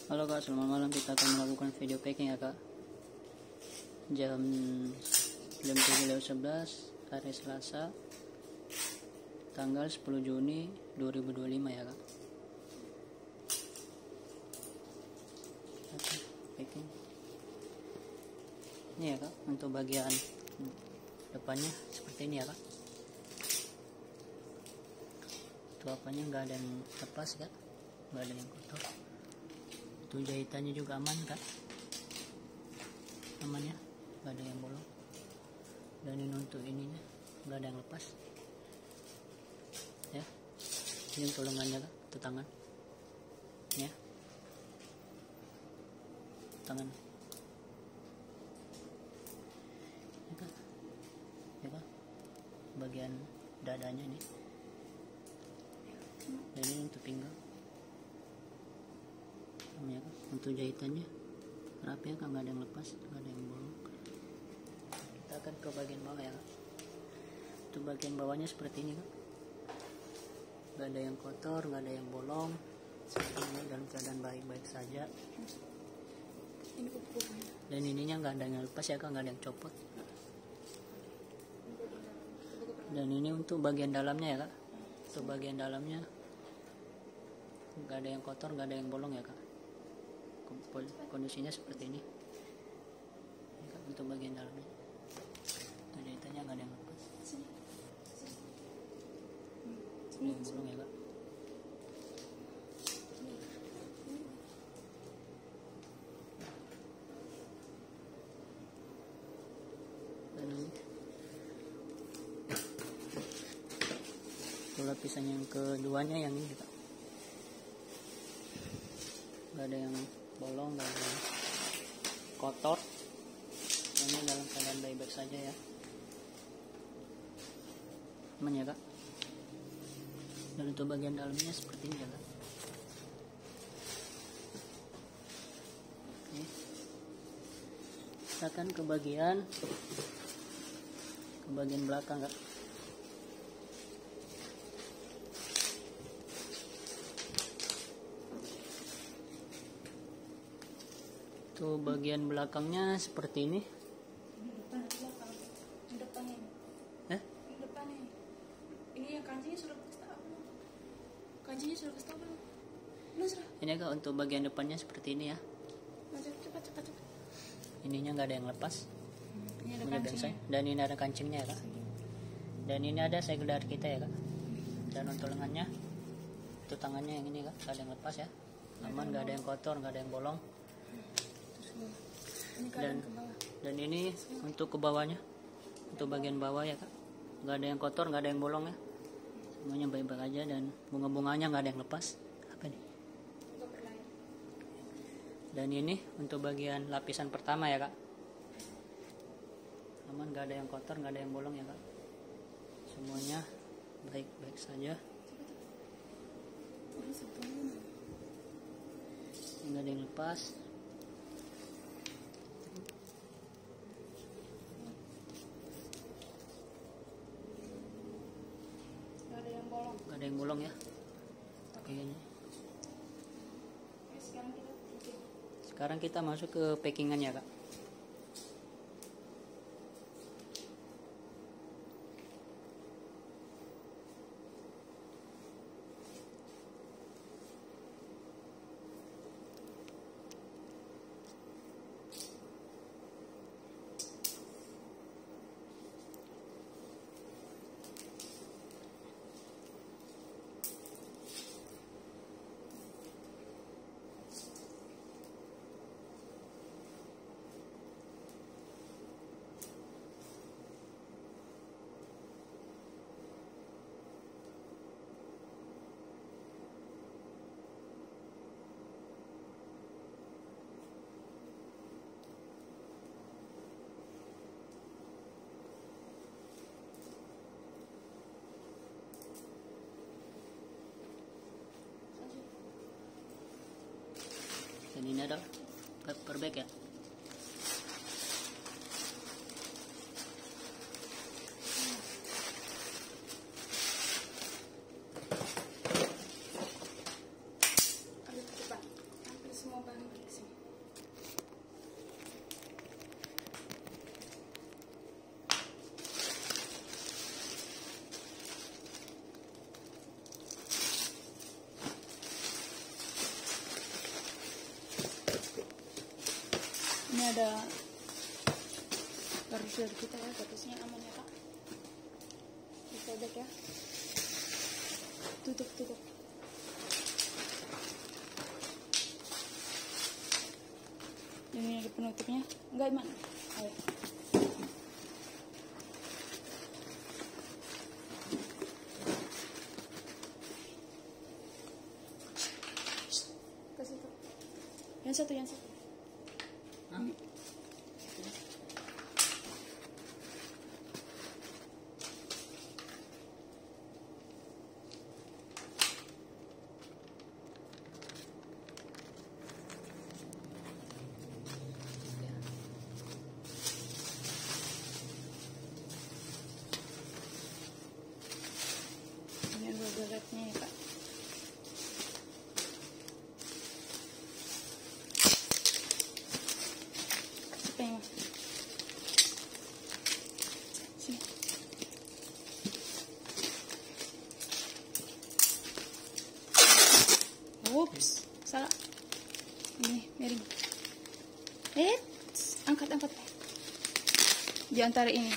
Halo kak, selamat malam. Kita akan melakukan video packing ya kak. Jam 7.11 hari Selasa, tanggal 10 Juni 2025 ya kak. Packing ini ya kak, untuk bagian depannya seperti ini ya kak. Itu apanya nggak ada yang lepas kak, nggak ada yang kotor. Itu jahitannya juga aman kak, aman ya, nggak ada yang bolong. Dan ini untuk ininya nggak ada yang lepas ya. Ini untuk lengannya kak, itu tangan ya, tangan ya kak, ya kak, bagian dadanya nih. Dan ini untuk pinggang ya kan? Untuk jahitannya rapi ya kan, nggak ada yang lepas, nggak ada yang bolong. Kita akan ke bagian bawah ya kan. Untuk bagian bawahnya seperti ini kan, nggak ada yang kotor, nggak ada yang bolong, seperti ini, dalam keadaan baik-baik saja. Dan ininya nggak ada yang lepas ya kan, nggak ada yang copot. Dan ini untuk bagian dalamnya ya kak. Untuk bagian dalamnya nggak ada yang kotor, nggak ada yang bolong ya kak. Kondisinya seperti ini ya, kak, untuk bagian dalamnya. Untuk jahitannya nggak ada yang lepas, nggak ada yang bolong ya kak. Dan ini untuk lapisan yang keduanya yang ini kak, nggak ada yang bolong, nggak ada yang kotor. Ini dalam keadaan baik-baik saja ya, aman ya kak. Dan untuk bagian dalamnya seperti ini ya kak. Oke, kita akan ke bagian belakang kak. Tuh bagian belakangnya seperti ini. Ini yang kancinya sudah kasih tahu. Kancinya sudah kasih tahu belum? Belum sudah. Ini kak, untuk bagian depannya seperti ini ya. Cepat. Ininya nggak ada yang lepas. Ini ada Ini kancingnya. bensai. Dan ini ada kancingnya ya kak. Dan ini ada segel dari kita ya kak. Dan untuk lengannya, itu tangannya yang ini kak, nggak ada yang lepas ya. Aman, nggak ada yang kotor, nggak ada yang bolong. Ini keadaan ke bawah. Dan ini untuk ke bawahnya, untuk bagian bawah ya kak, nggak ada yang kotor, nggak ada yang bolong ya, semuanya baik-baik aja. Dan bunga-bunganya nggak ada yang lepas. Apa nih? Dan ini untuk bagian lapisan pertama ya kak, aman, nggak ada yang kotor, nggak ada yang bolong ya kak, semuanya baik-baik saja, nggak ada yang lepas. Nggak ada yang bolong ya. Oke, sekarang kita masuk ke packingannya kak. Dan ini adalah paper bag ya. mau balik ke sini. Ini ada garis dari kita ya, garisnya aman ya kak. Disobek ya. Tutup. Ini ada penutupnya. Enggak, Iman. Ayo. Ke situ. Yang satu. Hah? Ini ada beratnya ya kak. Siapa yang mas? Sini. Ups, salah. Ini miring. Angkat. Di antara ini.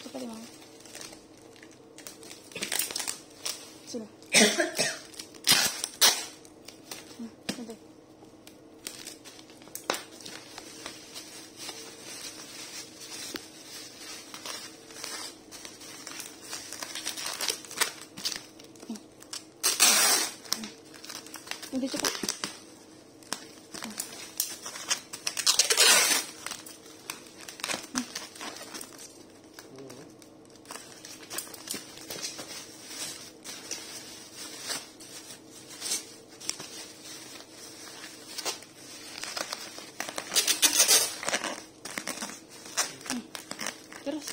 Coba deh, Mama. Sudah. Udah. Udah cepat. Terus.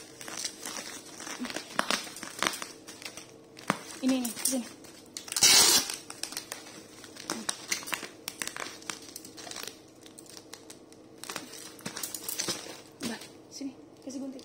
Ini sini. Udah, sini, kasih gunting.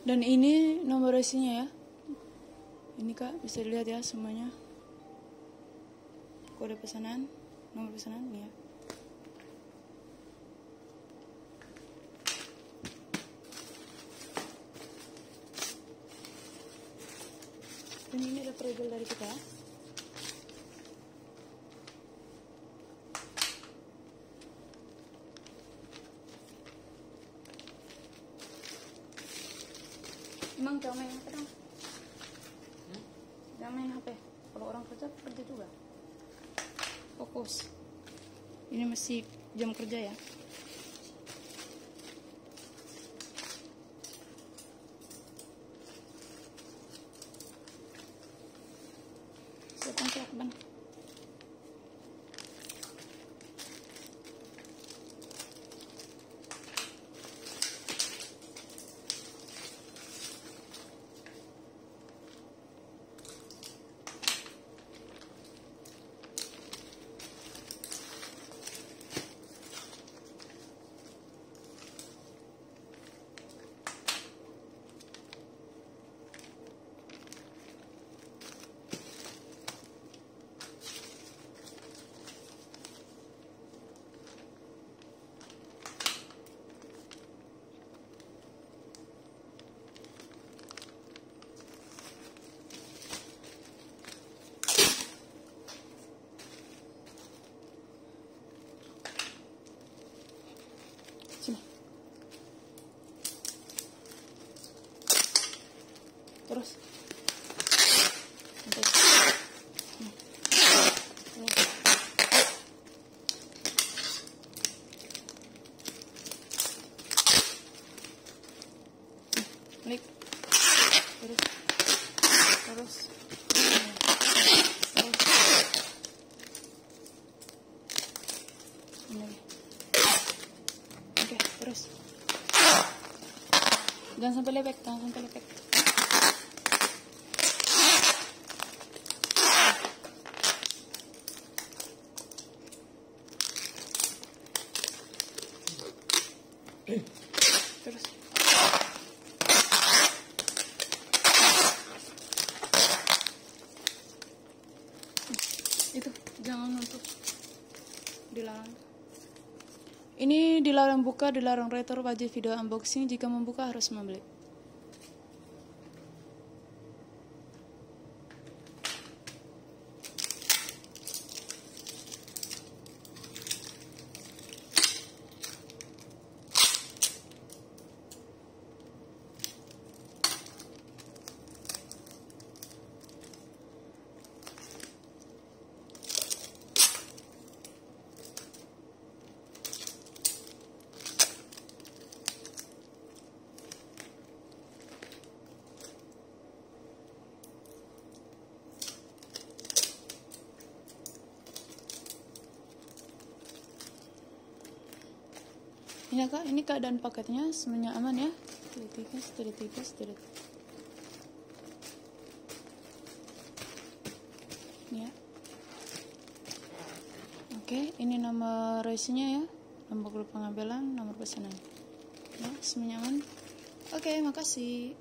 Dan ini nomor resinya ya. Ini kak bisa dilihat ya semuanya. Kode pesanan, nomor pesanan ya. Dan ini ada peribel dari kita. Emang jangan main HP dong. Jangan main HP. Kalau orang kerja juga. Fokus. Ini masih jam kerja ya. Siapkan lakban. terus. Oke. Klik. Terus. Ini. Oke, terus. Jangan sampai lepek. Terus. Itu jangan untuk dilarang. Ini dilarang buka, dilarang retro, wajib video unboxing. Jika membuka harus membeli. Ini Kak, ini keadaan paketnya semuanya aman ya. Tiris. Ya. Oke, ini nomor resinya ya. Nomor grup pengambilan, nomor pesanan. Ya, semuanya aman. Oke, makasih.